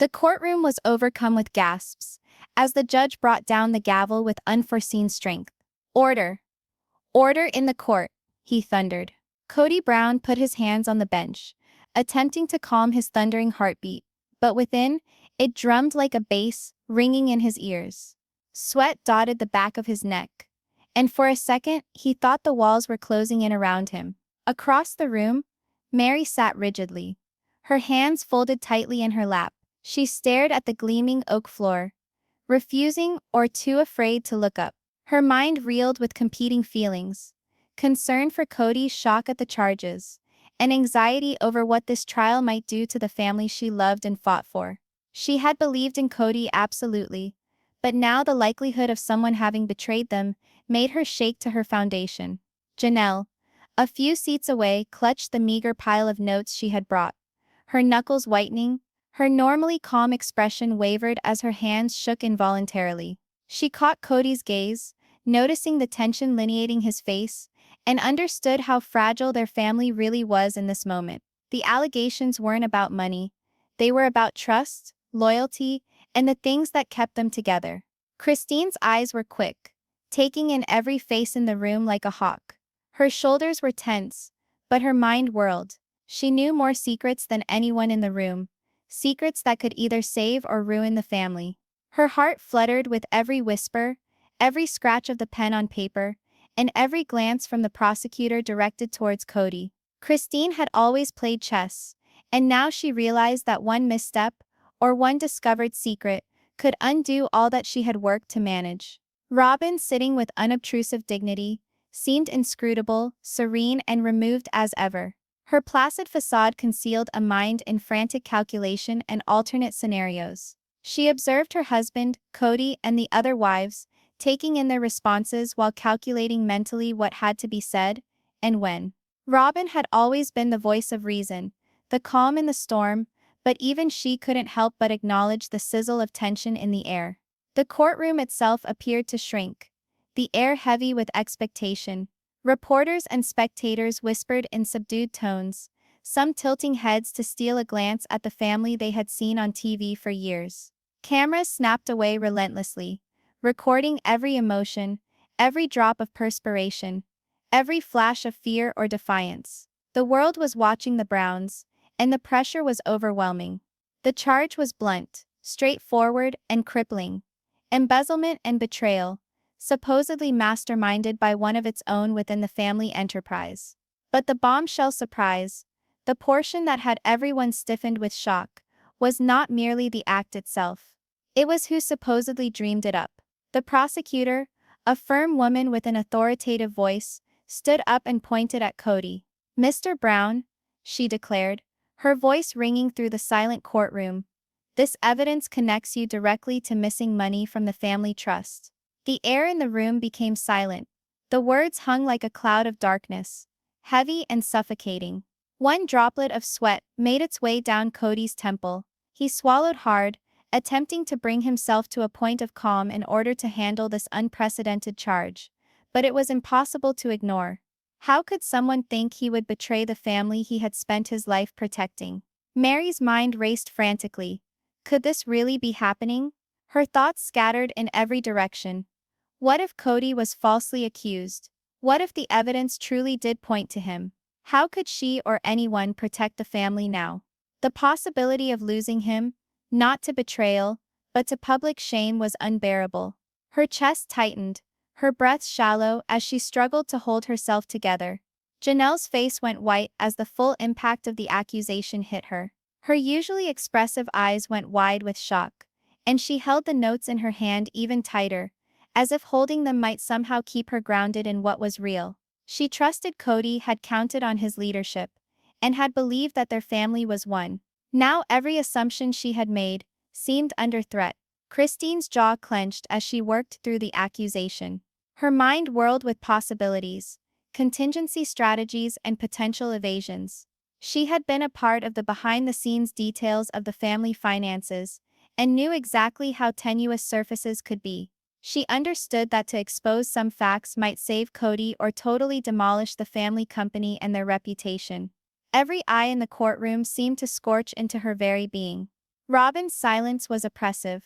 The courtroom was overcome with gasps as the judge brought down the gavel with unforeseen strength. Order! Order in the court, he thundered. Kody Brown put his hands on the bench, attempting to calm his thundering heartbeat, but within, it drummed like a bass, ringing in his ears. Sweat dotted the back of his neck, and for a second he thought the walls were closing in around him. Across the room, Meri sat rigidly, her hands folded tightly in her lap. She stared at the gleaming oak floor, refusing or too afraid to look up. Her mind reeled with competing feelings: concern for Kody's shock at the charges, and anxiety over what this trial might do to the family she loved and fought for. She had believed in Kody absolutely, but now the likelihood of someone having betrayed them made her shake to her foundation. Janelle, a few seats away, clutched the meager pile of notes she had brought, her knuckles whitening. Her normally calm expression wavered as her hands shook involuntarily. She caught Kody's gaze, noticing the tension lineating his face, and understood how fragile their family really was in this moment. The allegations weren't about money. They were about trust, loyalty, and the things that kept them together. Christine's eyes were quick, taking in every face in the room like a hawk. Her shoulders were tense, but her mind whirled. She knew more secrets than anyone in the room, secrets that could either save or ruin the family. Her heart fluttered with every whisper, every scratch of the pen on paper, and every glance from the prosecutor directed towards Kody. Christine had always played chess, and now she realized that one misstep, or one discovered secret, could undo all that she had worked to manage. Robyn, sitting with unobtrusive dignity, seemed inscrutable, serene, and removed as ever. Her placid facade concealed a mind in frantic calculation and alternate scenarios. She observed her husband, Kody, and the other wives, taking in their responses while calculating mentally what had to be said, and when. Robyn had always been the voice of reason, the calm in the storm, but even she couldn't help but acknowledge the sizzle of tension in the air. The courtroom itself appeared to shrink, the air heavy with expectation. Reporters and spectators whispered in subdued tones, some tilting heads to steal a glance at the family they had seen on TV for years. Cameras snapped away relentlessly, recording every emotion, every drop of perspiration, every flash of fear or defiance. The world was watching the Browns, and the pressure was overwhelming. The charge was blunt, straightforward, and crippling: embezzlement and betrayal, supposedly masterminded by one of its own within the family enterprise. But the bombshell surprise, the portion that had everyone stiffened with shock, was not merely the act itself. It was who supposedly dreamed it up. The prosecutor, a firm woman with an authoritative voice, stood up and pointed at Kody. "Mr. Brown," she declared, her voice ringing through the silent courtroom, "this evidence connects you directly to missing money from the family trust." The air in the room became silent. The words hung like a cloud of darkness, heavy and suffocating. One droplet of sweat made its way down Kody's temple. He swallowed hard, attempting to bring himself to a point of calm in order to handle this unprecedented charge. But it was impossible to ignore. How could someone think he would betray the family he had spent his life protecting? Meri's mind raced frantically. Could this really be happening? Her thoughts scattered in every direction. What if Kody was falsely accused? What if the evidence truly did point to him? How could she or anyone protect the family now? The possibility of losing him, not to betrayal, but to public shame, was unbearable. Her chest tightened, her breath shallow as she struggled to hold herself together. Janelle's face went white as the full impact of the accusation hit her. Her usually expressive eyes went wide with shock, and she held the notes in her hand even tighter, as if holding them might somehow keep her grounded in what was real. She trusted Kody, had counted on his leadership, and had believed that their family was one. Now every assumption she had made seemed under threat. Christine's jaw clenched as she worked through the accusation. Her mind whirled with possibilities, contingency strategies, and potential evasions. She had been a part of the behind-the-scenes details of the family finances, and knew exactly how tenuous surfaces could be. She understood that to expose some facts might save Kody or totally demolish the family company and their reputation. Every eye in the courtroom seemed to scorch into her very being. Robyn's silence was oppressive.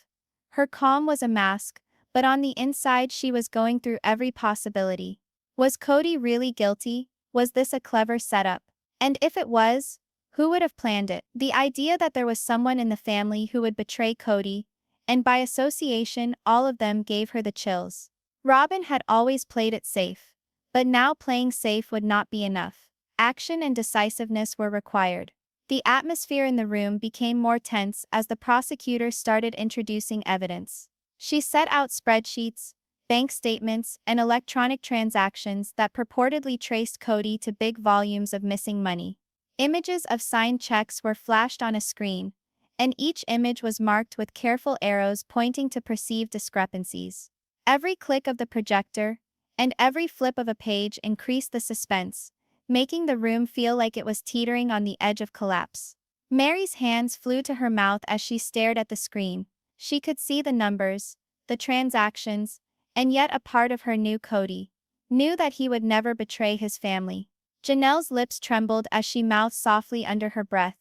Her calm was a mask, but on the inside she was going through every possibility. Was Kody really guilty? Was this a clever setup? And if it was, who would have planned it? The idea that there was someone in the family who would betray Kody, and by association all of them gave her the chills. Robyn had always played it safe. But now playing safe would not be enough. Action and decisiveness were required. The atmosphere in the room became more tense as the prosecutor started introducing evidence. She set out spreadsheets, bank statements, and electronic transactions that purportedly traced Kody to big volumes of missing money. Images of signed checks were flashed on a screen, and each image was marked with careful arrows pointing to perceived discrepancies. Every click of the projector and every flip of a page increased the suspense, making the room feel like it was teetering on the edge of collapse. Meri's hands flew to her mouth as she stared at the screen. She could see the numbers, the transactions, and yet a part of her knew Kody. Knew that he would never betray his family. Janelle's lips trembled as she mouthed softly under her breath.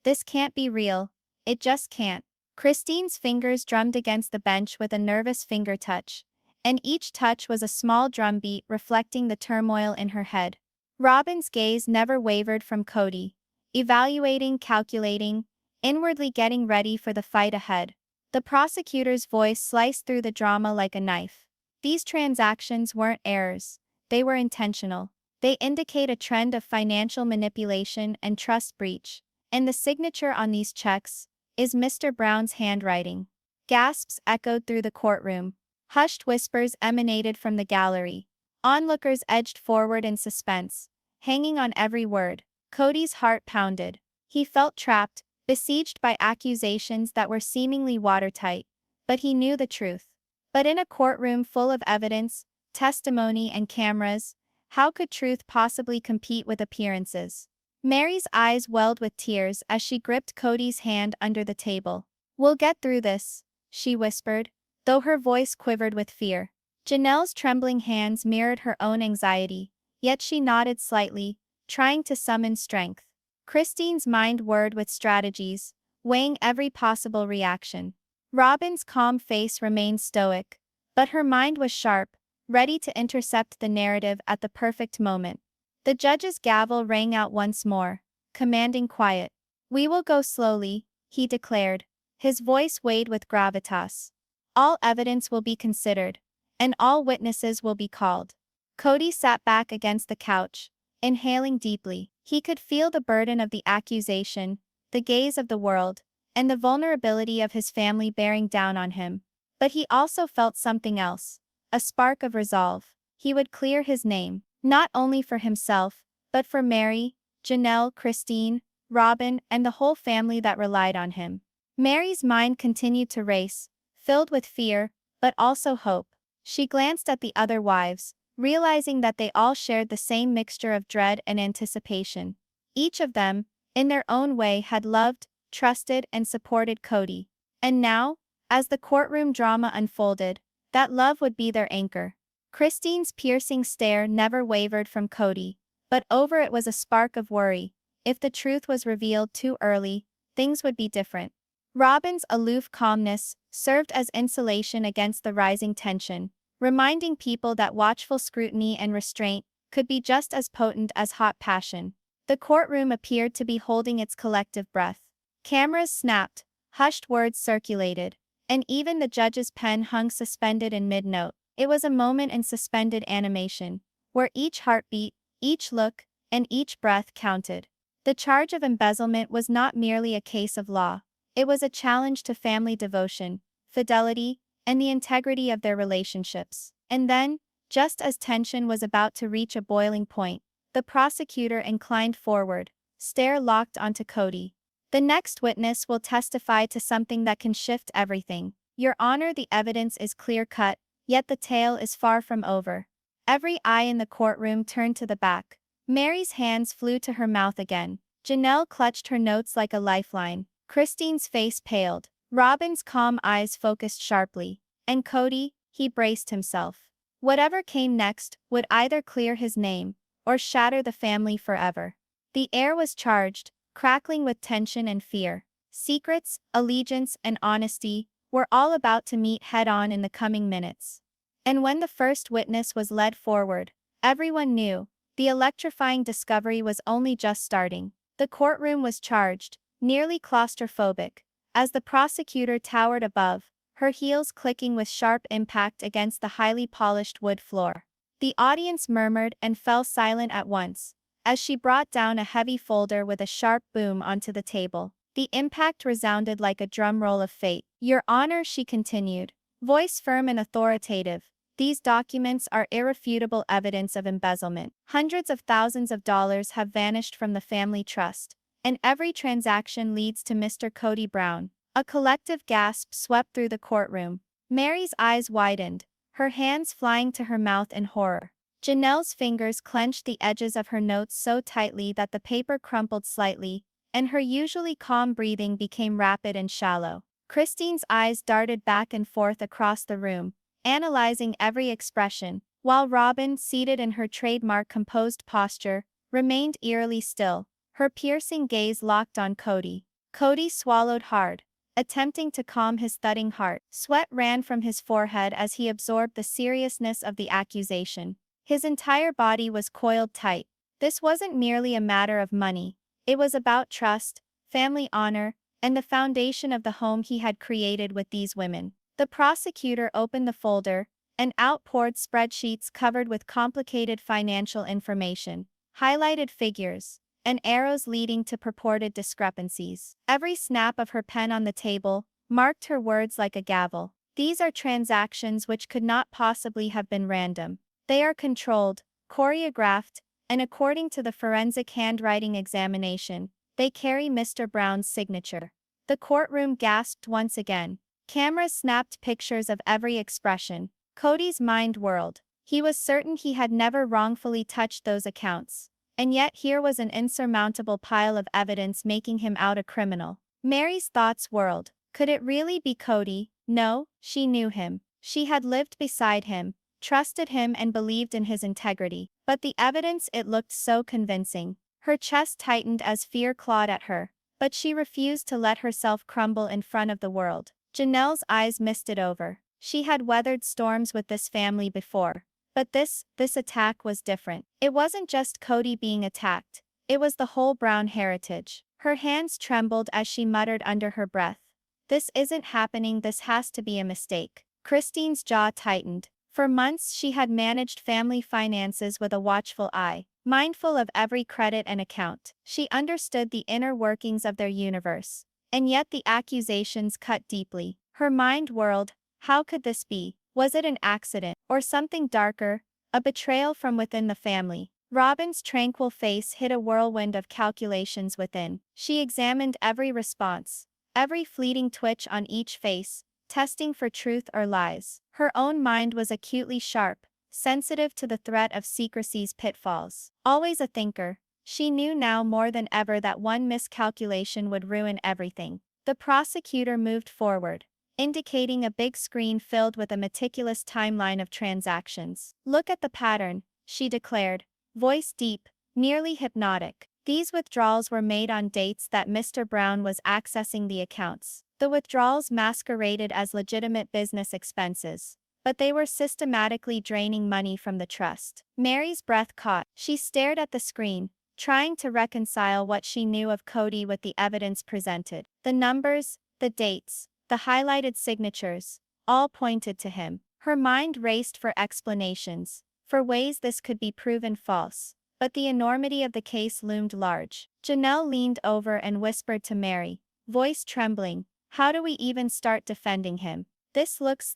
This can't be real. It just can't. Christine's fingers drummed against the bench with a nervous finger touch, and each touch was a small drumbeat reflecting the turmoil in her head. Robyn's gaze never wavered from Kody, evaluating, calculating, inwardly getting ready for the fight ahead. The prosecutor's voice sliced through the drama like a knife. These transactions weren't errors. They were intentional. They indicate a trend of financial manipulation and trust breach. And the signature on these checks is Mr. Brown's handwriting. Gasps echoed through the courtroom. Hushed whispers emanated from the gallery. Onlookers edged forward in suspense, hanging on every word. Kody's heart pounded. He felt trapped, besieged by accusations that were seemingly watertight. But he knew the truth. But in a courtroom full of evidence, testimony, and cameras, how could truth possibly compete with appearances? Meri's eyes welled with tears as she gripped Kody's hand under the table. "We'll get through this," she whispered, though her voice quivered with fear. Janelle's trembling hands mirrored her own anxiety, yet she nodded slightly, trying to summon strength. Christine's mind whirred with strategies, weighing every possible reaction. Robyn's calm face remained stoic, but her mind was sharp, ready to intercept the narrative at the perfect moment. The judge's gavel rang out once more, commanding quiet. "We will go slowly," he declared. His voice weighed with gravitas. "All evidence will be considered, and all witnesses will be called." Kody sat back against the couch, inhaling deeply. He could feel the burden of the accusation, the gaze of the world, and the vulnerability of his family bearing down on him. But he also felt something else, a spark of resolve. He would clear his name, not only for himself, but for Meri, Janelle, Christine, Robyn, and the whole family that relied on him. Meri's mind continued to race, filled with fear, but also hope. She glanced at the other wives, realizing that they all shared the same mixture of dread and anticipation. Each of them, in their own way, had loved, trusted, and supported Kody. And now, as the courtroom drama unfolded, that love would be their anchor. Christine's piercing stare never wavered from Kody, but over it was a spark of worry. If the truth was revealed too early, things would be different. Robyn's aloof calmness served as insulation against the rising tension, reminding people that watchful scrutiny and restraint could be just as potent as hot passion. The courtroom appeared to be holding its collective breath. Cameras snapped, hushed words circulated, and even the judge's pen hung suspended in mid-note. It was a moment in suspended animation, where each heartbeat, each look, and each breath counted. The charge of embezzlement was not merely a case of law. It was a challenge to family devotion, fidelity, and the integrity of their relationships. And then, just as tension was about to reach a boiling point, the prosecutor inclined forward, stare locked onto Kody. "The next witness will testify to something that can shift everything. Your Honor, the evidence is clear-cut, yet the tale is far from over." Every eye in the courtroom turned to the back. Meri's hands flew to her mouth again. Janelle clutched her notes like a lifeline. Christine's face paled. Robyn's calm eyes focused sharply. And Kody, he braced himself. Whatever came next would either clear his name or shatter the family forever. The air was charged, crackling with tension and fear. secrets, allegiance, and honesty, were all about to meet head-on in the coming minutes. And when the first witness was led forward, everyone knew the electrifying discovery was only just starting. The courtroom was charged, nearly claustrophobic, as the prosecutor towered above, her heels clicking with sharp impact against the highly polished wood floor. The audience murmured and fell silent at once, as she brought down a heavy folder with a sharp boom onto the table. The impact resounded like a drum roll of fate. "Your Honor," she continued, voice firm and authoritative, "these documents are irrefutable evidence of embezzlement. Hundreds of thousands of dollars have vanished from the family trust, and every transaction leads to Mr. Kody Brown." A collective gasp swept through the courtroom. Meri's eyes widened, her hands flying to her mouth in horror. Janelle's fingers clenched the edges of her notes so tightly that the paper crumpled slightly, and her usually calm breathing became rapid and shallow. Christine's eyes darted back and forth across the room, analyzing every expression, while Robyn, seated in her trademark composed posture, remained eerily still, her piercing gaze locked on Kody. Kody swallowed hard, attempting to calm his thudding heart. Sweat ran from his forehead as he absorbed the seriousness of the accusation. His entire body was coiled tight. This wasn't merely a matter of money. It was about trust, family honor, and the foundation of the home he had created with these women. The prosecutor opened the folder, and out poured spreadsheets covered with complicated financial information, highlighted figures, and arrows leading to purported discrepancies. Every snap of her pen on the table marked her words like a gavel. "These are transactions which could not possibly have been random. They are controlled, choreographed, and according to the forensic handwriting examination, they carry Mr. Brown's signature." The courtroom gasped once again. Cameras snapped pictures of every expression. Kody's mind whirled. He was certain he had never wrongfully touched those accounts. And yet here was an insurmountable pile of evidence making him out a criminal. Meri's thoughts whirled. Could it really be Kody? No, she knew him. She had lived beside him, trusted him and believed in his integrity. But the evidence, it looked so convincing. Her chest tightened as fear clawed at her, but she refused to let herself crumble in front of the world. Janelle's eyes misted over. She had weathered storms with this family before. But this attack was different. It wasn't just Kody being attacked. It was the whole Brown heritage. Her hands trembled as she muttered under her breath. "This isn't happening, this has to be a mistake." Christine's jaw tightened. For months she had managed family finances with a watchful eye, mindful of every credit and account. She understood the inner workings of their universe. And yet the accusations cut deeply. Her mind whirled. How could this be? Was it an accident, or something darker, a betrayal from within the family? Robyn's tranquil face hid a whirlwind of calculations within. She examined every response, every fleeting twitch on each face, testing for truth or lies. Her own mind was acutely sharp, sensitive to the threat of secrecy's pitfalls. Always a thinker, she knew now more than ever that one miscalculation would ruin everything. The prosecutor moved forward, indicating a big screen filled with a meticulous timeline of transactions. "Look at the pattern," she declared, voice deep, nearly hypnotic. These withdrawals were made on dates that Mr. Brown was accessing the accounts. The withdrawals masqueraded as legitimate business expenses, but they were systematically draining money from the trust. Meri's breath caught. She stared at the screen, trying to reconcile what she knew of Kody with the evidence presented. The numbers, the dates, the highlighted signatures, all pointed to him. Her mind raced for explanations, for ways this could be proven false, but the enormity of the case loomed large. Janelle leaned over and whispered to Meri, voice trembling, "How do we even start defending him? This looks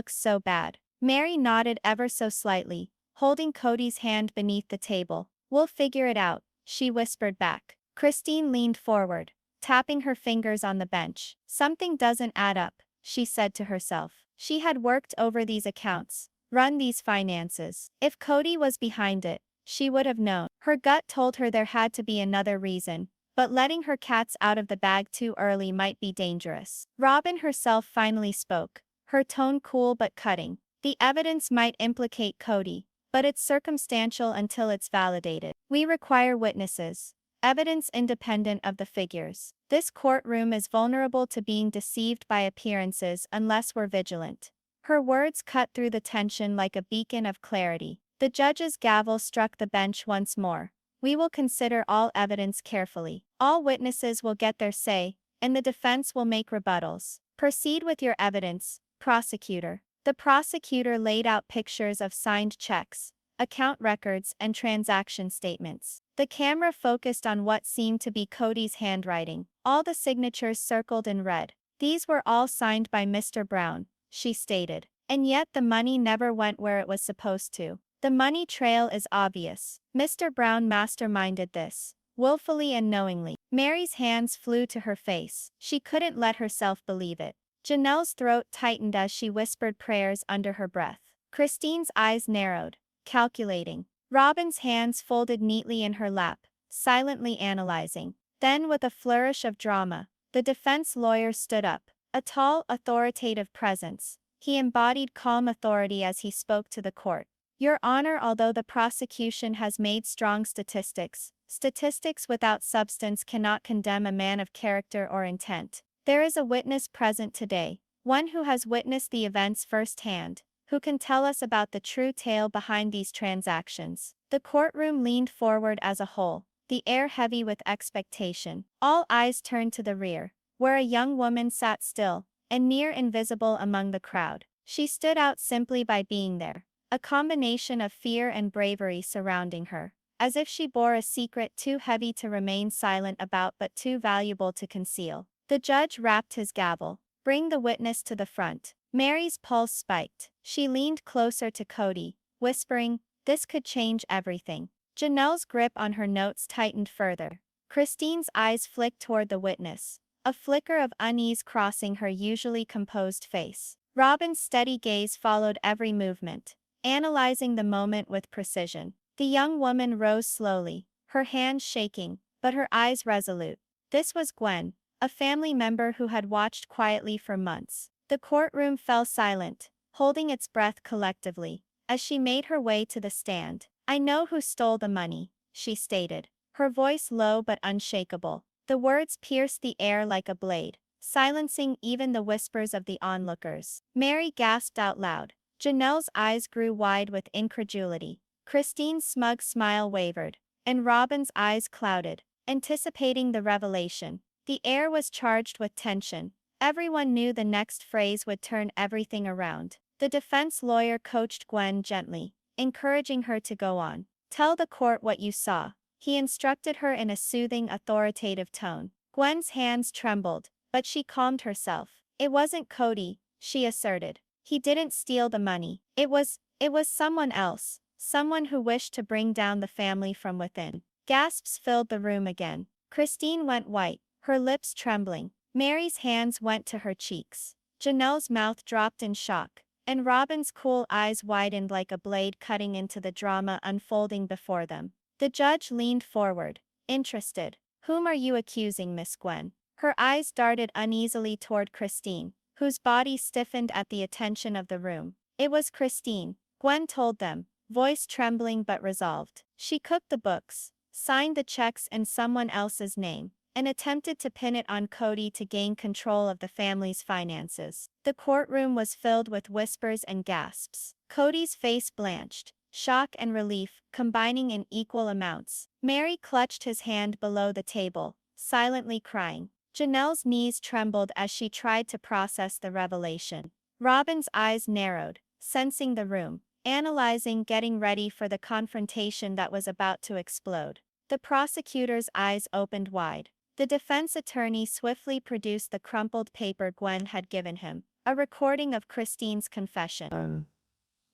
so bad." Meri nodded ever so slightly, holding Kody's hand beneath the table. "We'll figure it out," she whispered back. Christine leaned forward, tapping her fingers on the bench. "Something doesn't add up," she said to herself. She had worked over these accounts, run these finances. If Kody was behind it, she would have known. Her gut told her there had to be another reason, but letting her cats out of the bag too early might be dangerous. Robyn herself finally spoke, her tone cool but cutting. "The evidence might implicate Kody, but it's circumstantial until it's validated. We require witnesses, evidence independent of the figures. This courtroom is vulnerable to being deceived by appearances unless we're vigilant. Her words cut through the tension like a beacon of clarity. The judge's gavel struck the bench once more. We will consider all evidence carefully. All witnesses will get their say, and the defense will make rebuttals. Proceed with your evidence, prosecutor. The prosecutor laid out pictures of signed checks, account records, and transaction statements. The camera focused on what seemed to be Kody's handwriting. All the signatures circled in red. These were all signed by Mr. Brown, she stated. And yet the money never went where it was supposed to. The money trail is obvious. Mr. Brown masterminded this, willfully and knowingly. Meri's hands flew to her face. She couldn't let herself believe it. Janelle's throat tightened as she whispered prayers under her breath. Christine's eyes narrowed, calculating. Robyn's hands folded neatly in her lap, silently analyzing. Then with a flourish of drama, the defense lawyer stood up. A tall, authoritative presence. He embodied calm authority as he spoke to the court. Your Honor, although the prosecution has made strong statistics without substance cannot condemn a man of character or intent. There is a witness present today, one who has witnessed the events firsthand, who can tell us about the true tale behind these transactions. The courtroom leaned forward as a whole, the air heavy with expectation. All eyes turned to the rear, where a young woman sat still, and near invisible among the crowd. She stood out simply by being there. A combination of fear and bravery surrounding her, as if she bore a secret too heavy to remain silent about but too valuable to conceal. The judge rapped his gavel. Bring the witness to the front. Meri's pulse spiked. She leaned closer to Kody, whispering, this could change everything. Janelle's grip on her notes tightened further. Christine's eyes flicked toward the witness, a flicker of unease crossing her usually composed face. Robyn's steady gaze followed every movement, analyzing the moment with precision. The young woman rose slowly, her hands shaking, but her eyes resolute. This was Gwen, a family member who had watched quietly for months. The courtroom fell silent, holding its breath collectively, as she made her way to the stand. I know who stole the money, she stated, her voice low but unshakable. The words pierced the air like a blade, silencing even the whispers of the onlookers. Meri gasped out loud. Janelle's eyes grew wide with incredulity. Christine's smug smile wavered, and Robyn's eyes clouded, anticipating the revelation. The air was charged with tension. Everyone knew the next phrase would turn everything around. The defense lawyer coached Gwen gently, encouraging her to go on. Tell the court what you saw. He instructed her in a soothing, authoritative tone. Gwen's hands trembled, but she calmed herself. It wasn't Kody, she asserted. He didn't steal the money. It was someone else, someone who wished to bring down the family from within. Gasps filled the room again. Christine went white, her lips trembling. Meri's hands went to her cheeks. Janelle's mouth dropped in shock, and Robyn's cool eyes widened like a blade cutting into the drama unfolding before them. The judge leaned forward, interested. Whom are you accusing, Miss Gwen? Her eyes darted uneasily toward Christine, whose body stiffened at the attention of the room. It was Christine, Gwen told them, voice trembling but resolved. She cooked the books, signed the checks in someone else's name, and attempted to pin it on Kody to gain control of the family's finances. The courtroom was filled with whispers and gasps. Kody's face blanched, shock and relief combining in equal amounts. Meri clutched his hand below the table, silently crying. Janelle's knees trembled as she tried to process the revelation. Robyn's eyes narrowed, sensing the room, analyzing, getting ready for the confrontation that was about to explode. The prosecutor's eyes opened wide. The defense attorney swiftly produced the crumpled paper Gwen had given him, a recording of Christine's confession.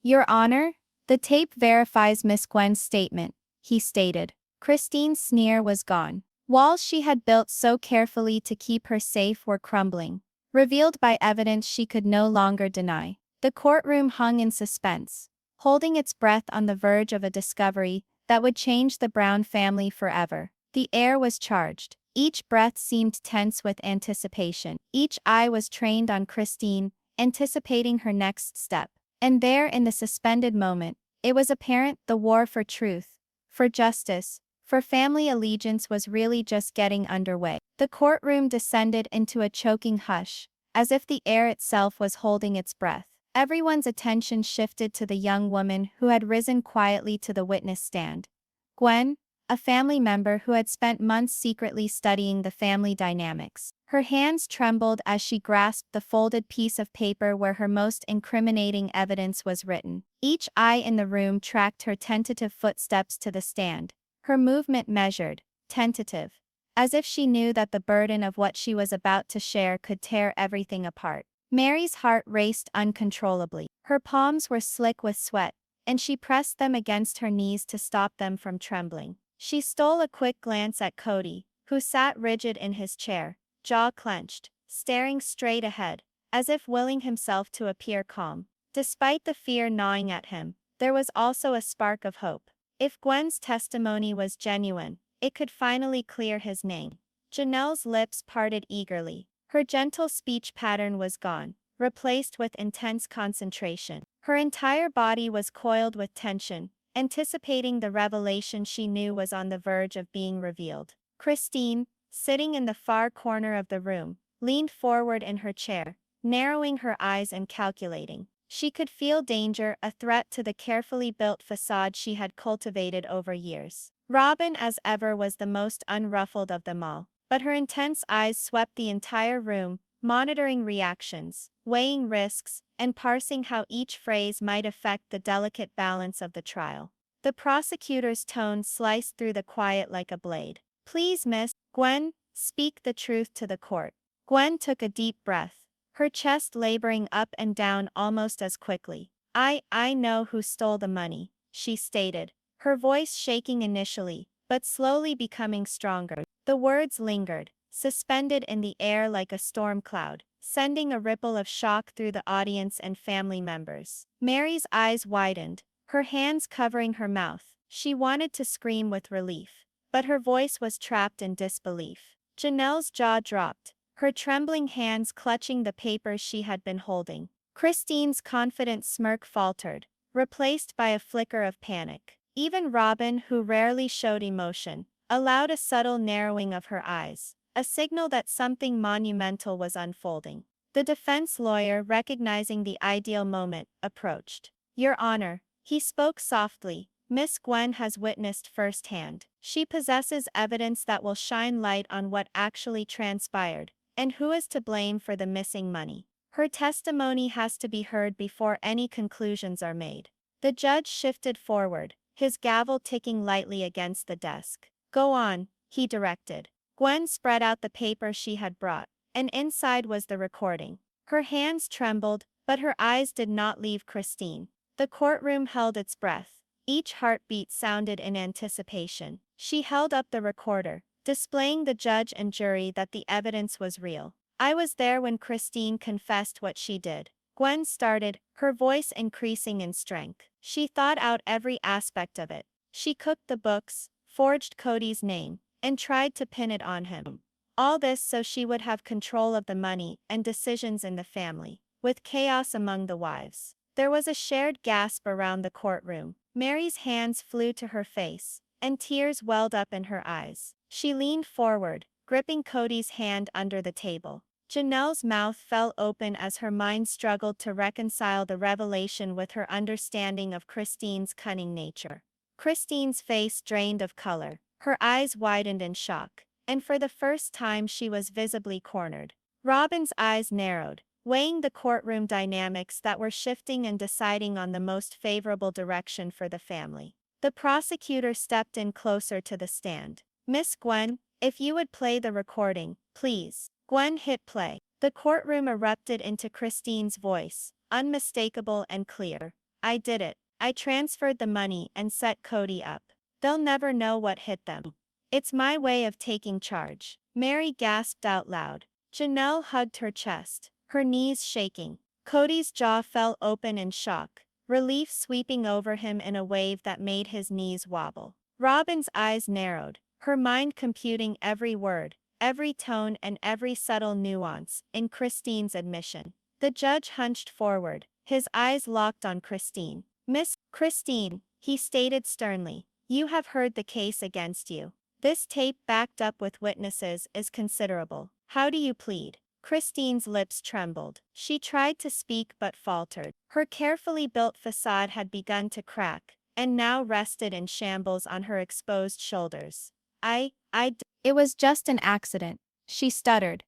Your Honor, the tape verifies Miss Gwen's statement, he stated. Christine's sneer was gone. Walls she had built so carefully to keep her safe were crumbling, revealed by evidence she could no longer deny. The courtroom hung in suspense, holding its breath on the verge of a discovery that would change the Brown family forever. The air was charged. Each breath seemed tense with anticipation. Each eye was trained on Christine, anticipating her next step. And there in the suspended moment, it was apparent the war for truth, for justice, for family allegiance was really just getting underway. The courtroom descended into a choking hush, as if the air itself was holding its breath. Everyone's attention shifted to the young woman who had risen quietly to the witness stand. Gwen, a family member who had spent months secretly studying the family dynamics. Her hands trembled as she grasped the folded piece of paper where her most incriminating evidence was written. Each eye in the room tracked her tentative footsteps to the stand, her movement measured, tentative, as if she knew that the burden of what she was about to share could tear everything apart. Meri's heart raced uncontrollably. Her palms were slick with sweat, and she pressed them against her knees to stop them from trembling. She stole a quick glance at Kody, who sat rigid in his chair, jaw clenched, staring straight ahead, as if willing himself to appear calm. Despite the fear gnawing at him, there was also a spark of hope. If Gwen's testimony was genuine, it could finally clear his name. Janelle's lips parted eagerly. Her gentle speech pattern was gone, replaced with intense concentration. Her entire body was coiled with tension, anticipating the revelation she knew was on the verge of being revealed. Christine, sitting in the far corner of the room, leaned forward in her chair, narrowing her eyes and calculating. She could feel danger, a threat to the carefully built facade she had cultivated over years. Robyn, as ever, was the most unruffled of them all, but her intense eyes swept the entire room, monitoring reactions, weighing risks, and parsing how each phrase might affect the delicate balance of the trial. The prosecutor's tone sliced through the quiet like a blade. "Please, Miss Gwen, speak the truth to the court." Gwen took a deep breath, her chest laboring up and down almost as quickly. I know who stole the money," she stated, her voice shaking initially, but slowly becoming stronger. The words lingered, suspended in the air like a storm cloud, sending a ripple of shock through the audience and family members. Meri's eyes widened, her hands covering her mouth. She wanted to scream with relief, but her voice was trapped in disbelief. Janelle's jaw dropped, her trembling hands clutching the papers she had been holding. Christine's confident smirk faltered, replaced by a flicker of panic. Even Robyn, who rarely showed emotion, allowed a subtle narrowing of her eyes, a signal that something monumental was unfolding. The defense lawyer, recognizing the ideal moment, approached. "Your Honor," he spoke softly, "Miss Gwen has witnessed firsthand. She possesses evidence that will shine light on what actually transpired, and who is to blame for the missing money. Her testimony has to be heard before any conclusions are made." The judge shifted forward, his gavel ticking lightly against the desk. "Go on," he directed. Gwen spread out the paper she had brought, and inside was the recording. Her hands trembled, but her eyes did not leave Christine. The courtroom held its breath. Each heartbeat sounded in anticipation. She held up the recorder, displaying the judge and jury that the evidence was real. "I was there when Christine confessed what she did," Gwen started, her voice increasing in strength. "She thought out every aspect of it. She cooked the books, forged Kody's name, and tried to pin it on him. All this so she would have control of the money and decisions in the family, with chaos among the wives." There was a shared gasp around the courtroom. Meri's hands flew to her face, and tears welled up in her eyes. She leaned forward, gripping Kody's hand under the table. Janelle's mouth fell open as her mind struggled to reconcile the revelation with her understanding of Christine's cunning nature. Christine's face drained of color, her eyes widened in shock, and for the first time she was visibly cornered. Robyn's eyes narrowed, weighing the courtroom dynamics that were shifting and deciding on the most favorable direction for the family. The prosecutor stepped in closer to the stand. "Miss Gwen, if you would play the recording, please." Gwen hit play. The courtroom erupted into Christine's voice, unmistakable and clear. "I did it. I transferred the money and set Kody up. They'll never know what hit them. It's my way of taking charge." Meri gasped out loud. Janelle hugged her chest, her knees shaking. Kody's jaw fell open in shock, relief sweeping over him in a wave that made his knees wobble. Robyn's eyes narrowed, her mind computing every word, every tone and every subtle nuance in Christine's admission. The judge hunched forward, his eyes locked on Christine. "Miss Christine," he stated sternly, You have heard the case against you. This tape backed up with witnesses is considerable. How do you plead? Christine's lips trembled. She tried to speak but faltered. Her carefully built facade had begun to crack, and now rested in shambles on her exposed shoulders. It was just an accident, she stuttered.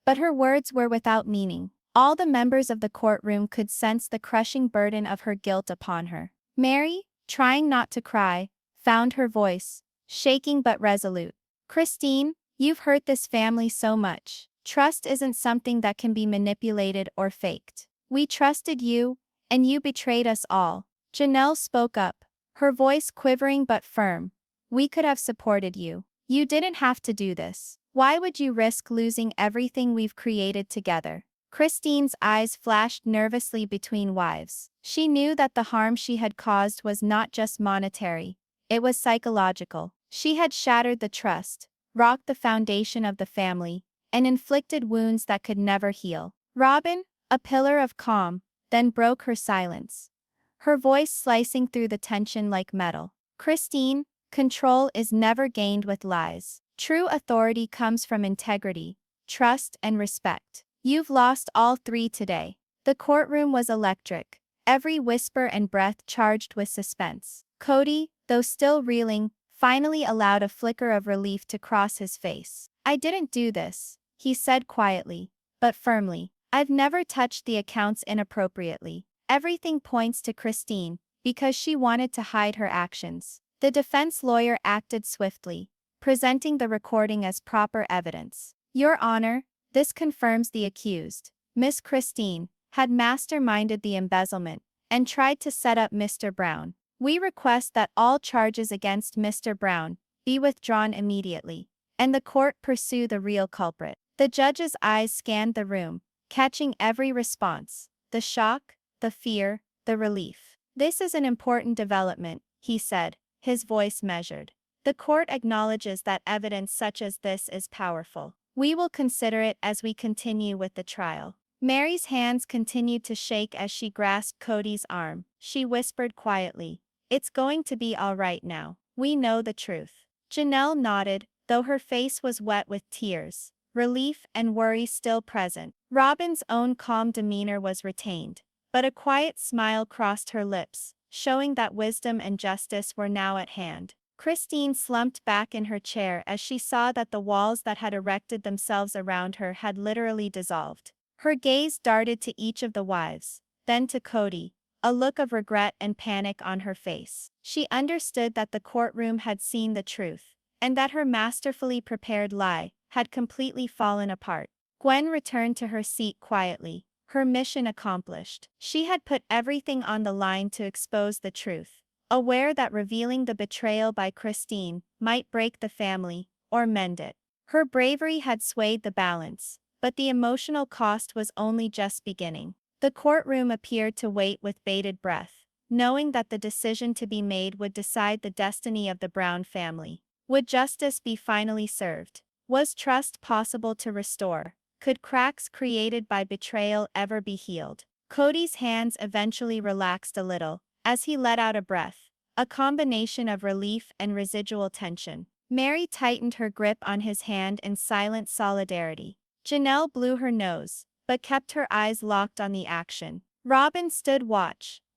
But her words were without meaning. All the members of the courtroom could sense the crushing burden of her guilt upon her. Meri, trying not to cry, found her voice, shaking but resolute. Christine, you've hurt this family so much. Trust isn't something that can be manipulated or faked. We trusted you, and you betrayed us all. Janelle spoke up, her voice quivering but firm. We could have supported you. You didn't have to do this. Why would you risk losing everything we've created together? Christine's eyes flashed nervously between wives. She knew that the harm she had caused was not just monetary, it was psychological. She had shattered the trust, rocked the foundation of the family, and inflicted wounds that could never heal. Robyn, a pillar of calm, then broke her silence, her voice slicing through the tension like metal. Christine, control is never gained with lies. True authority comes from integrity, trust, and respect. You've lost all three today. The courtroom was electric, every whisper and breath charged with suspense. Kody, though still reeling, finally allowed a flicker of relief to cross his face. I didn't do this, he said quietly, but firmly. I've never touched the accounts inappropriately. Everything points to Christine, because she wanted to hide her actions. The defense lawyer acted swiftly, presenting the recording as proper evidence. Your Honor, this confirms the accused, Miss Christine, had masterminded the embezzlement and tried to set up Mr. Brown. We request that all charges against Mr. Brown be withdrawn immediately, and the court pursue the real culprit. The judge's eyes scanned the room, catching every response: the shock, the fear, the relief. This is an important development, he said, his voice measured. The court acknowledges that evidence such as this is powerful. We will consider it as we continue with the trial. Meri's hands continued to shake as she grasped Kody's arm. She whispered quietly, "It's going to be all right now. We know the truth." Janelle nodded, though her face was wet with tears, relief and worry still present. Robyn's own calm demeanor was retained, but a quiet smile crossed her lips, showing that wisdom and justice were now at hand. Christine slumped back in her chair as she saw that the walls that had erected themselves around her had literally dissolved. Her gaze darted to each of the wives, then to Kody, a look of regret and panic on her face. She understood that the courtroom had seen the truth, and that her masterfully prepared lie had completely fallen apart. Gwen returned to her seat quietly, her mission accomplished. She had put everything on the line to expose the truth, aware that revealing the betrayal by Christine might break the family or mend it. Her bravery had swayed the balance, but the emotional cost was only just beginning. The courtroom appeared to wait with bated breath, knowing that the decision to be made would decide the destiny of the Brown family. Would justice be finally served? Was trust possible to restore? Could cracks created by betrayal ever be healed? Kody's hands eventually relaxed a little, as he let out a breath, a combination of relief and residual tension. Meri tightened her grip on his hand in silent solidarity. Janelle blew her nose, but kept her eyes locked on the action. Robyn stood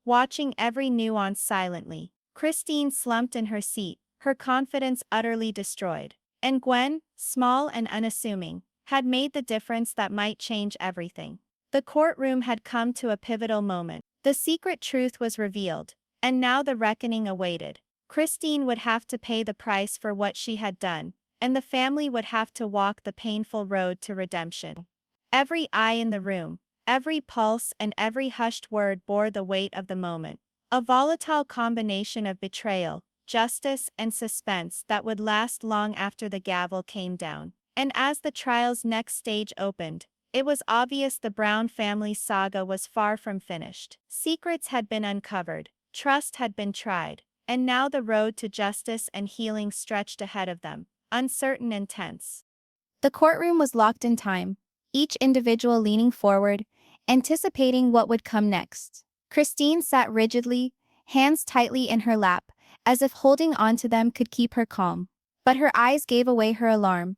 watching every nuance silently. Christine slumped in her seat, her confidence utterly destroyed. And Gwen, small and unassuming, had made the difference that might change everything. The courtroom had come to a pivotal moment. The secret truth was revealed, and now the reckoning awaited. Christine would have to pay the price for what she had done, and the family would have to walk the painful road to redemption. Every eye in the room, every pulse and every hushed word bore the weight of the moment. A volatile combination of betrayal, justice, and suspense that would last long after the gavel came down. And as the trial's next stage opened, it was obvious the Brown family's saga was far from finished. Secrets had been uncovered, trust had been tried, and now the road to justice and healing stretched ahead of them, uncertain and tense. The courtroom was locked in time, each individual leaning forward, anticipating what would come next. Christine sat rigidly, hands tightly in her lap, as if holding onto them could keep her calm. But her eyes gave away her alarm.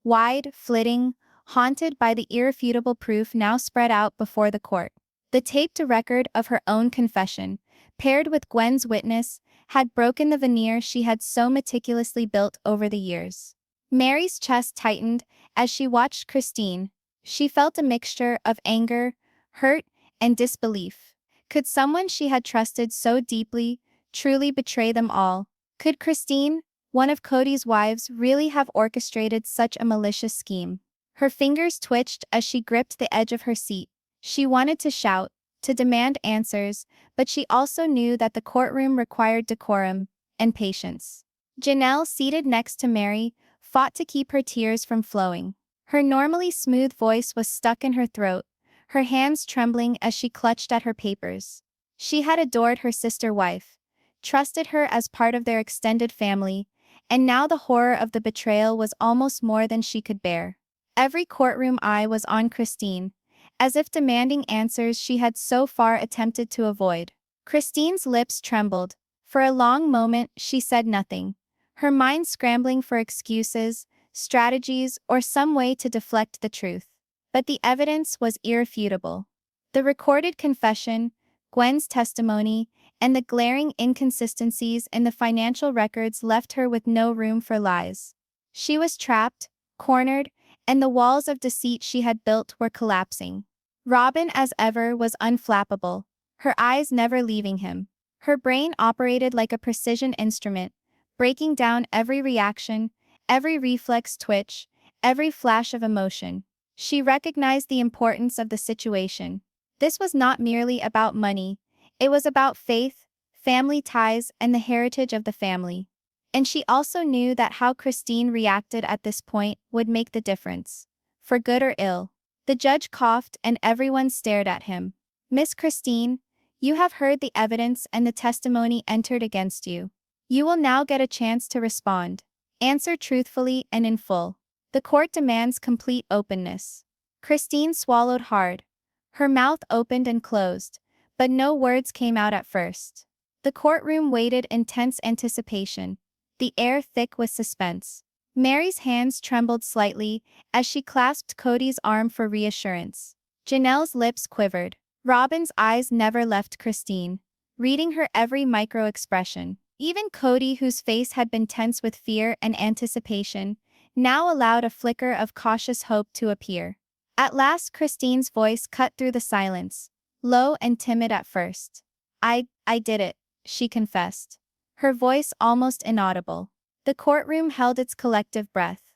Wide, flitting, haunted by the irrefutable proof now spread out before the court. The taped record of her own confession, paired with Gwen's witness, had broken the veneer she had so meticulously built over the years. Meri's chest tightened as she watched Christine. She felt a mixture of anger, hurt, and disbelief. Could someone she had trusted so deeply truly betray them all? Could Christine, one of Kody's wives, really have orchestrated such a malicious scheme? Her fingers twitched as she gripped the edge of her seat. She wanted to shout, to demand answers, but she also knew that the courtroom required decorum and patience. Janelle, seated next to Meri, fought to keep her tears from flowing. Her normally smooth voice was stuck in her throat, her hands trembling as she clutched at her papers. She had adored her sister wife, trusted her as part of their extended family, and now the horror of the betrayal was almost more than she could bear. Every courtroom eye was on Christine, as if demanding answers she had so far attempted to avoid. Christine's lips trembled. For a long moment she said nothing, her mind scrambling for excuses, strategies, or some way to deflect the truth. But the evidence was irrefutable. The recorded confession, Gwen's testimony, and the glaring inconsistencies in the financial records left her with no room for lies. She was trapped, cornered, and the walls of deceit she had built were collapsing. Robyn, as ever, was unflappable, her eyes never leaving him. Her brain operated like a precision instrument, breaking down every reaction, every reflex twitch, every flash of emotion. She recognized the importance of the situation. This was not merely about money, it was about faith, family ties, and the heritage of the family. And she also knew that how Christine reacted at this point would make the difference. For good or ill. The judge coughed and everyone stared at him. "Miss Christine, you have heard the evidence and the testimony entered against you. You will now get a chance to respond. Answer truthfully and in full. The court demands complete openness." Christine swallowed hard. Her mouth opened and closed, but no words came out at first. The courtroom waited in tense anticipation, the air thick with suspense. Meri's hands trembled slightly as she clasped Kody's arm for reassurance. Janelle's lips quivered. Robyn's eyes never left Christine, reading her every micro-expression. Even Kody, whose face had been tense with fear and anticipation, now allowed a flicker of cautious hope to appear. At last Christine's voice cut through the silence, low and timid at first. I did it," she confessed. Her voice almost inaudible. The courtroom held its collective breath.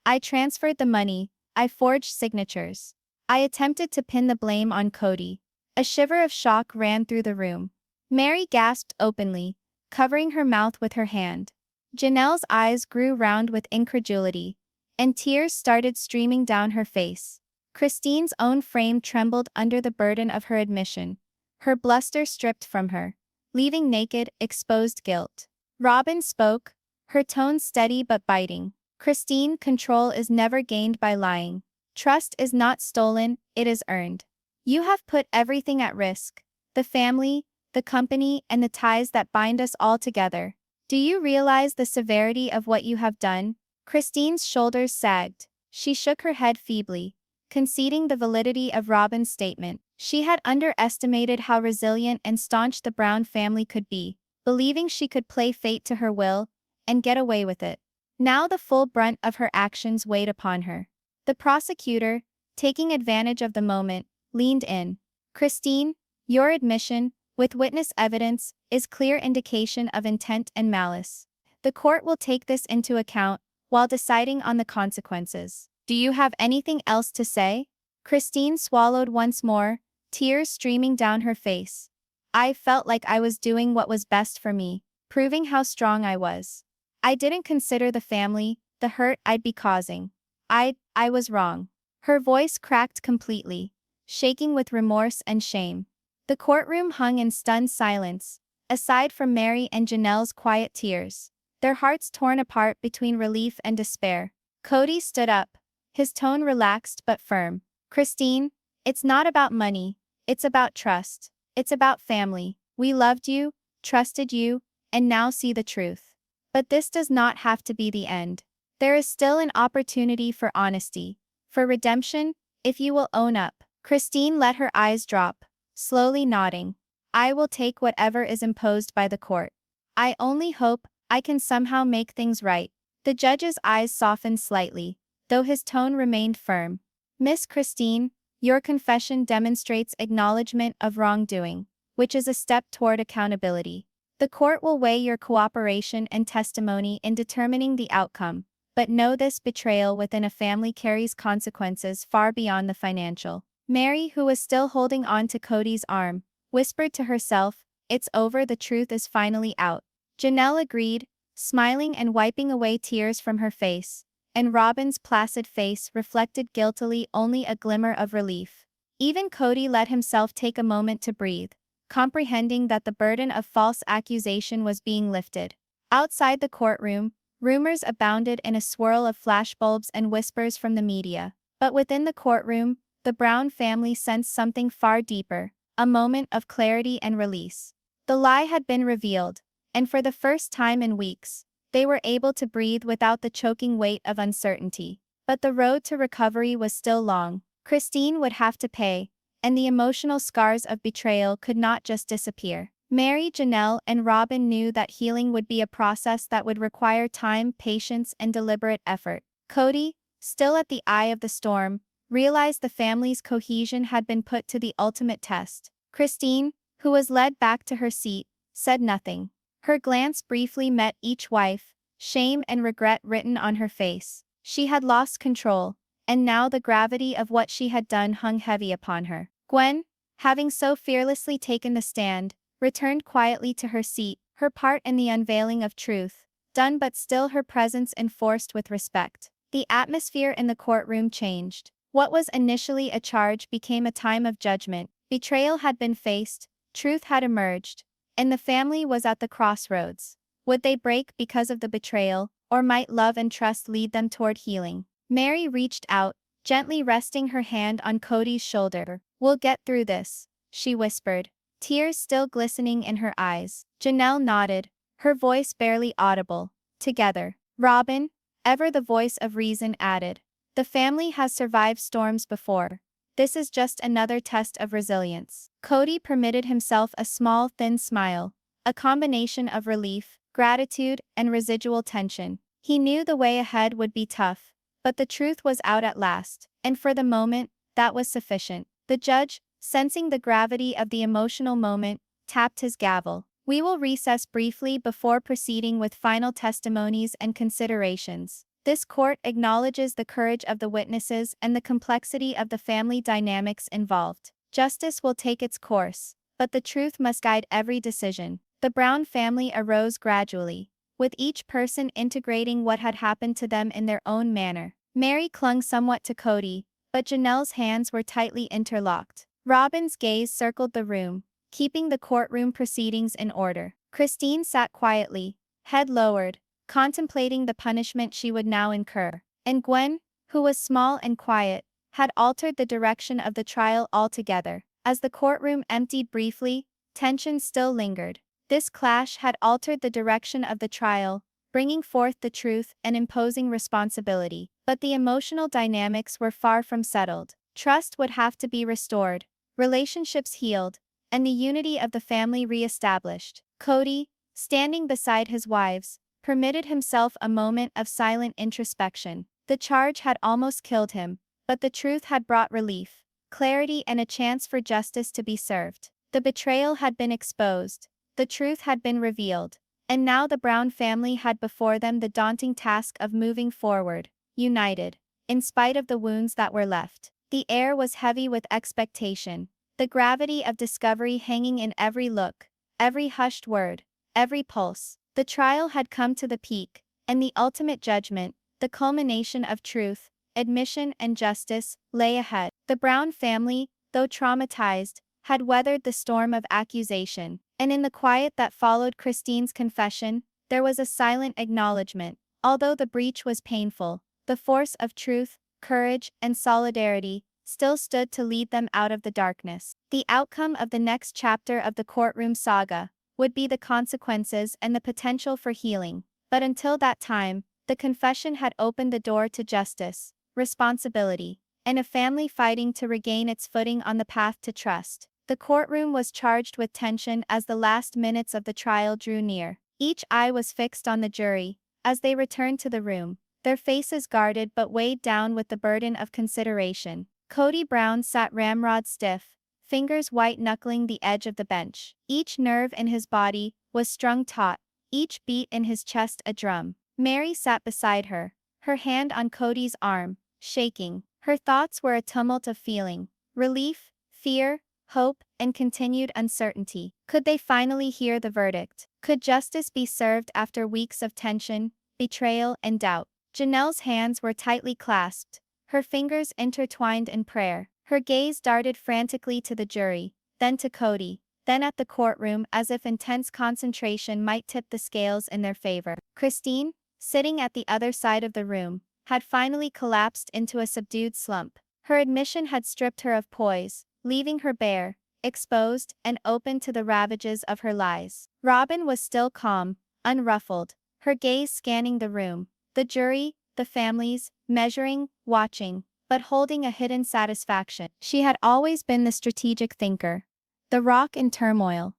"I transferred the money, I forged signatures. I attempted to pin the blame on Kody." A shiver of shock ran through the room. Meri gasped openly, covering her mouth with her hand. Janelle's eyes grew round with incredulity, and tears started streaming down her face. Christine's own frame trembled under the burden of her admission, her bluster stripped from her, leaving naked, exposed guilt. Robyn spoke, her tone steady but biting. "Christine, control is never gained by lying. Trust is not stolen, it is earned. You have put everything at risk, the family, the company, and the ties that bind us all together. Do you realize the severity of what you have done?" Christine's shoulders sagged. She shook her head feebly, conceding the validity of Robyn's statement. She had underestimated how resilient and staunch the Brown family could be, believing she could play fate to her will and get away with it. Now the full brunt of her actions weighed upon her. The prosecutor, taking advantage of the moment, leaned in. "Christine, your admission, with witness evidence, is clear indication of intent and malice. The court will take this into account while deciding on the consequences. Do you have anything else to say?" Christine swallowed once more, tears streaming down her face. "I felt like I was doing what was best for me, proving how strong I was. I didn't consider the family, the hurt I'd be causing. I was wrong." Her voice cracked completely, shaking with remorse and shame. The courtroom hung in stunned silence, aside from Meri and Janelle's quiet tears, their hearts torn apart between relief and despair. Kody stood up, his tone relaxed but firm. "Christine, it's not about money, it's about trust. It's about family. We loved you, trusted you, and now see the truth. But this does not have to be the end. There is still an opportunity for honesty, for redemption, if you will own up. Christine let her eyes drop, slowly nodding. I will take whatever is imposed by the court. I only hope I can somehow make things right. The judge's eyes softened slightly, though his tone remained firm. Miss Christine, your confession demonstrates acknowledgement of wrongdoing, which is a step toward accountability. The court will weigh your cooperation and testimony in determining the outcome, but know this: betrayal within a family carries consequences far beyond the financial. Meri, who was still holding on to Kody's arm, whispered to herself, "It's over, the truth is finally out." Janelle agreed, smiling and wiping away tears from her face, and Robyn's placid face reflected guiltily only a glimmer of relief. Even Kody let himself take a moment to breathe, comprehending that the burden of false accusation was being lifted. Outside the courtroom, rumors abounded in a swirl of flashbulbs and whispers from the media. But within the courtroom, the Brown family sensed something far deeper, a moment of clarity and release. The lie had been revealed, and for the first time in weeks, they were able to breathe without the choking weight of uncertainty. But the road to recovery was still long. Christine would have to pay, and the emotional scars of betrayal could not just disappear. Meri, Janelle, and Robyn knew that healing would be a process that would require time, patience, and deliberate effort. Kody, still at the eye of the storm, realized the family's cohesion had been put to the ultimate test. Christine, who was led back to her seat, said nothing. Her glance briefly met each wife, shame and regret written on her face. She had lost control, and now the gravity of what she had done hung heavy upon her. Gwen, having so fearlessly taken the stand, returned quietly to her seat, her part in the unveiling of truth done, but still her presence enforced with respect. The atmosphere in the courtroom changed. What was initially a charge became a time of judgment. Betrayal had been faced, truth had emerged, and the family was at the crossroads. Would they break because of the betrayal, or might love and trust lead them toward healing? Meri reached out, gently resting her hand on Kody's shoulder. "We'll get through this," she whispered, tears still glistening in her eyes. Janelle nodded, her voice barely audible. Together. Robyn, ever the voice of reason, added, "The family has survived storms before. This is just another test of resilience." Kody permitted himself a small, thin smile, a combination of relief, gratitude, and residual tension. He knew the way ahead would be tough, but the truth was out at last, and for the moment, that was sufficient. The judge, sensing the gravity of the emotional moment, tapped his gavel. "We will recess briefly before proceeding with final testimonies and considerations. This court acknowledges the courage of the witnesses and the complexity of the family dynamics involved. Justice will take its course, but the truth must guide every decision." The Brown family arose gradually, with each person integrating what had happened to them in their own manner. Meri clung somewhat to Kody, but Janelle's hands were tightly interlocked. Robyn's gaze circled the room, keeping the courtroom proceedings in order. Christine sat quietly, head lowered, contemplating the punishment she would now incur. And Gwen, who was small and quiet, had altered the direction of the trial altogether. As the courtroom emptied briefly, tension still lingered. This clash had altered the direction of the trial, bringing forth the truth and imposing responsibility. But the emotional dynamics were far from settled. Trust would have to be restored, relationships healed, and the unity of the family re-established. Kody, standing beside his wives, permitted himself a moment of silent introspection. The charge had almost killed him, but the truth had brought relief, clarity, and a chance for justice to be served. The betrayal had been exposed, the truth had been revealed, and now the Brown family had before them the daunting task of moving forward, united, in spite of the wounds that were left. The air was heavy with expectation, the gravity of discovery hanging in every look, every hushed word, every pulse. The trial had come to the peak, and the ultimate judgment, the culmination of truth, admission, and justice, lay ahead. The Brown family, though traumatized, had weathered the storm of accusation, and in the quiet that followed Christine's confession, there was a silent acknowledgement. Although the breach was painful, the force of truth, courage, and solidarity still stood to lead them out of the darkness. The outcome of the next chapter of the courtroom saga would be the consequences and the potential for healing. But until that time, the confession had opened the door to justice, responsibility, and a family fighting to regain its footing on the path to trust. The courtroom was charged with tension as the last minutes of the trial drew near. Each eye was fixed on the jury as they returned to the room, their faces guarded but weighed down with the burden of consideration. Kody Brown sat ramrod stiff, fingers white-knuckling the edge of the bench. Each nerve in his body was strung taut, each beat in his chest a drum. Meri sat beside her, her hand on Kody's arm, shaking. Her thoughts were a tumult of feeling: relief, fear, hope, and continued uncertainty. Could they finally hear the verdict? Could justice be served after weeks of tension, betrayal, and doubt? Janelle's hands were tightly clasped, her fingers intertwined in prayer. Her gaze darted frantically to the jury, then to Kody, then at the courtroom, as if intense concentration might tip the scales in their favor. Christine, sitting at the other side of the room, had finally collapsed into a subdued slump. Her admission had stripped her of poise, leaving her bare, exposed, and open to the ravages of her lies. Robyn was still calm, unruffled, her gaze scanning the room, the jury, the families, measuring, watching, but holding a hidden satisfaction. She had always been the strategic thinker, the rock in turmoil,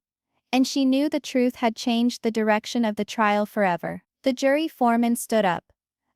and she knew the truth had changed the direction of the trial forever. The jury foreman stood up,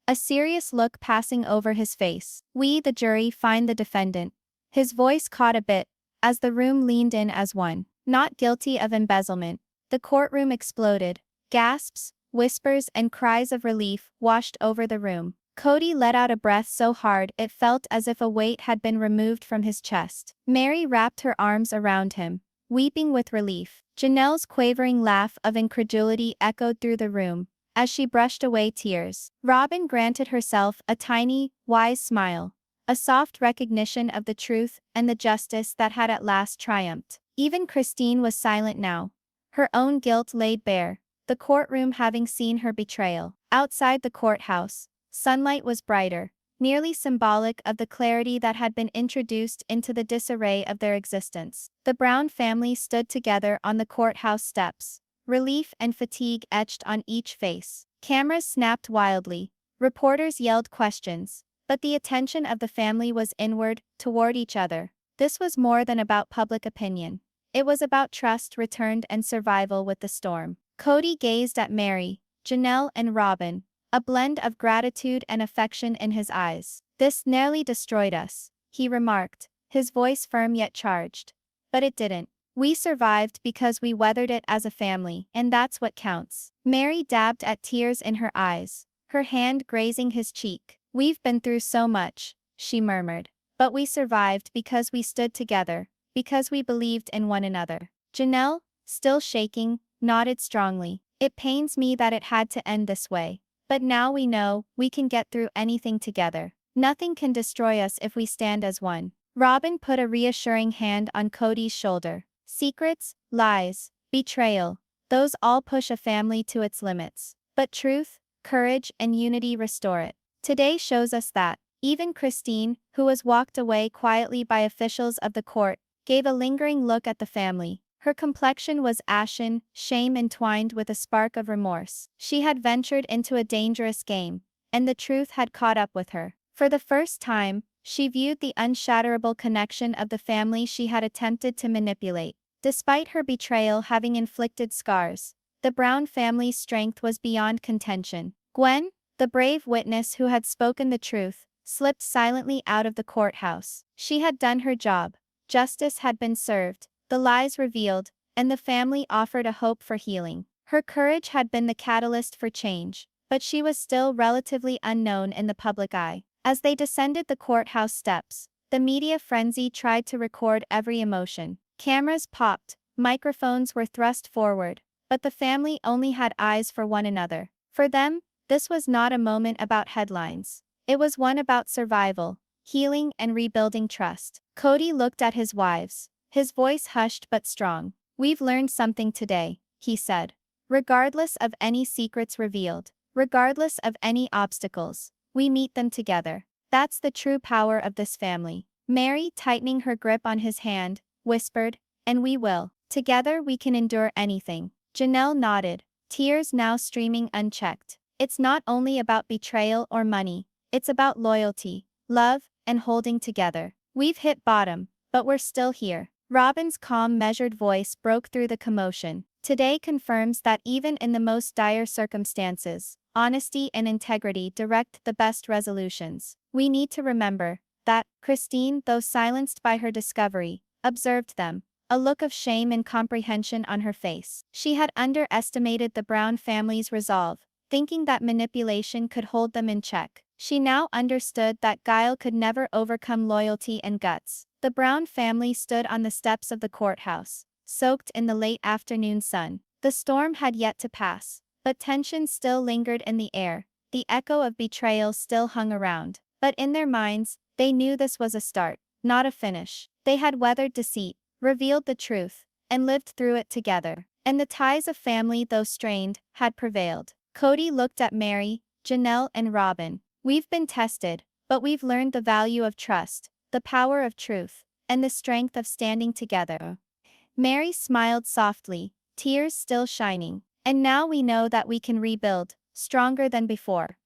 a serious look passing over his face. "We, the jury, find the defendant." His voice caught a bit, as the room leaned in as one. "Not guilty of embezzlement." The courtroom exploded. Gasps, whispers, and cries of relief washed over the room. Kody let out a breath so hard it felt as if a weight had been removed from his chest. Meri wrapped her arms around him, weeping with relief. Janelle's quavering laugh of incredulity echoed through the room as she brushed away tears. Robyn granted herself a tiny, wise smile, a soft recognition of the truth and the justice that had at last triumphed. Even Christine was silent now, her own guilt laid bare, the courtroom having seen her betrayal. Outside the courthouse, sunlight was brighter, nearly symbolic of the clarity that had been introduced into the disarray of their existence. The Brown family stood together on the courthouse steps, relief and fatigue etched on each face. Cameras snapped wildly, reporters yelled questions, but the attention of the family was inward, toward each other. This was more than about public opinion. It was about trust returned and survival with the storm. Kody gazed at Meri, Janelle, and Robyn, a blend of gratitude and affection in his eyes. "This nearly destroyed us," he remarked, his voice firm yet charged. "But it didn't. We survived because we weathered it as a family, and that's what counts." Meri dabbed at tears in her eyes, her hand grazing his cheek. "We've been through so much," she murmured. "But we survived because we stood together, because we believed in one another." Janelle, still shaking, nodded strongly. "It pains me that it had to end this way. But now we know we can get through anything together. Nothing can destroy us if we stand as one." Robyn put a reassuring hand on Kody's shoulder. "Secrets, lies, betrayal, those all push a family to its limits. But truth, courage, and unity restore it. Today shows us that." Even Christine, who was walked away quietly by officials of the court, gave a lingering look at the family. Her complexion was ashen, shame entwined with a spark of remorse. She had ventured into a dangerous game, and the truth had caught up with her. For the first time, she viewed the unshatterable connection of the family she had attempted to manipulate. Despite her betrayal having inflicted scars, the Brown family's strength was beyond contention. Gwen, the brave witness who had spoken the truth, slipped silently out of the courthouse. She had done her job. Justice had been served, the lies revealed, and the family offered a hope for healing. Her courage had been the catalyst for change, but she was still relatively unknown in the public eye. As they descended the courthouse steps, the media frenzy tried to record every emotion. Cameras popped, microphones were thrust forward, but the family only had eyes for one another. For them, this was not a moment about headlines. It was one about survival, healing, and rebuilding trust. Kody looked at his wives, his voice hushed but strong. "We've learned something today," he said. "Regardless of any secrets revealed, regardless of any obstacles, we meet them together. That's the true power of this family." Meri, tightening her grip on his hand, whispered, "And we will. Together we can endure anything." Janelle nodded, tears now streaming unchecked. It's not only about betrayal or money, it's about loyalty, love, and holding together. We've hit bottom, but we're still here. Robyn's calm, measured voice broke through the commotion. Today confirms that even in the most dire circumstances, honesty and integrity direct the best resolutions. We need to remember that Christine, though silenced by her discovery, observed them, a look of shame and comprehension on her face. She had underestimated the Brown family's resolve, thinking that manipulation could hold them in check. She now understood that guile could never overcome loyalty and guts. The Brown family stood on the steps of the courthouse, soaked in the late afternoon sun. The storm had yet to pass, but tension still lingered in the air. The echo of betrayal still hung around. But in their minds, they knew this was a start, not a finish. They had weathered deceit, revealed the truth, and lived through it together. And the ties of family, though strained, had prevailed. Kody looked at Meri, Janelle, and Robyn. We've been tested, but we've learned the value of trust, the power of truth, and the strength of standing together. Meri smiled softly, tears still shining. And now we know that we can rebuild, stronger than before.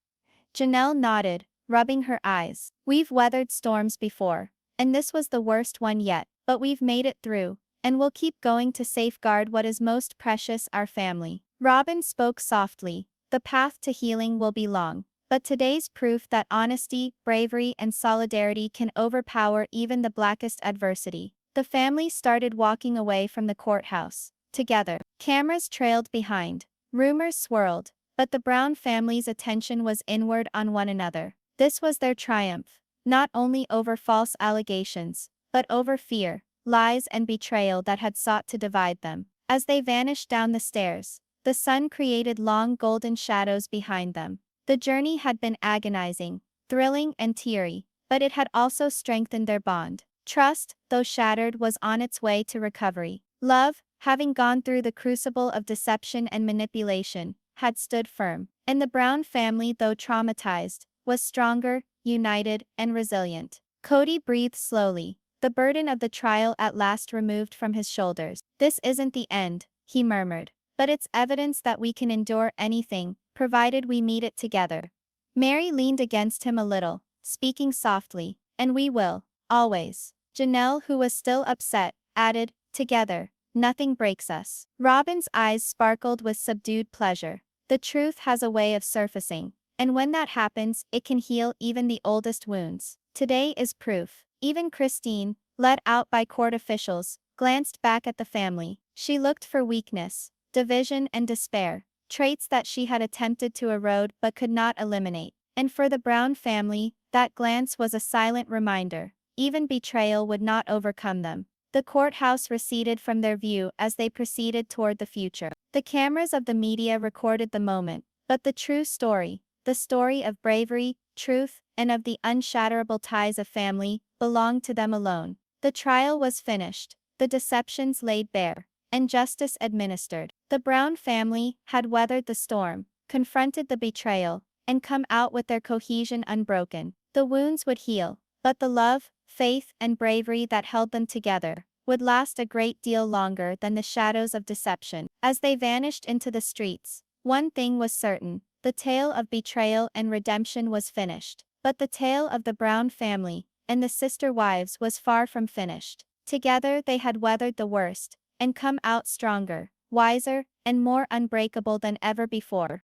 Janelle nodded, rubbing her eyes. We've weathered storms before, and this was the worst one yet, but we've made it through, and we'll keep going to safeguard what is most precious, our family. Robyn spoke softly. The path to healing will be long, but today's proof that honesty, bravery, and solidarity can overpower even the blackest adversity. The family started walking away from the courthouse, together. Cameras trailed behind, rumors swirled, but the Brown family's attention was inward on one another. This was their triumph, not only over false allegations, but over fear, lies, and betrayal that had sought to divide them. As they vanished down the stairs, the sun created long golden shadows behind them. The journey had been agonizing, thrilling, and teary, but it had also strengthened their bond. Trust, though shattered, was on its way to recovery. Love, having gone through the crucible of deception and manipulation, had stood firm. And the Brown family, though traumatized, was stronger, united, and resilient. Kody breathed slowly, the burden of the trial at last removed from his shoulders. This isn't the end, he murmured, but it's evidence that we can endure anything, provided we meet it together. Meri leaned against him a little, speaking softly, and we will, always. Janelle, who was still upset, added, together, nothing breaks us. Robyn's eyes sparkled with subdued pleasure. The truth has a way of surfacing, and when that happens, it can heal even the oldest wounds. Today is proof. Even Christine, led out by court officials, glanced back at the family. She looked for weakness, division, and despair, traits that she had attempted to erode but could not eliminate. And for the Brown family, that glance was a silent reminder. Even betrayal would not overcome them. The courthouse receded from their view as they proceeded toward the future. The cameras of the media recorded the moment, but the true story, the story of bravery, truth, and of the unshatterable ties of family, belonged to them alone. The trial was finished, the deceptions laid bare, and justice administered. The Brown family had weathered the storm, confronted the betrayal, and come out with their cohesion unbroken. The wounds would heal, but the love, faith, and bravery that held them together would last a great deal longer than the shadows of deception. As they vanished into the streets, one thing was certain: the tale of betrayal and redemption was finished. But the tale of the Brown family and the sister wives was far from finished. Together they had weathered the worst, and come out stronger, wiser, and more unbreakable than ever before.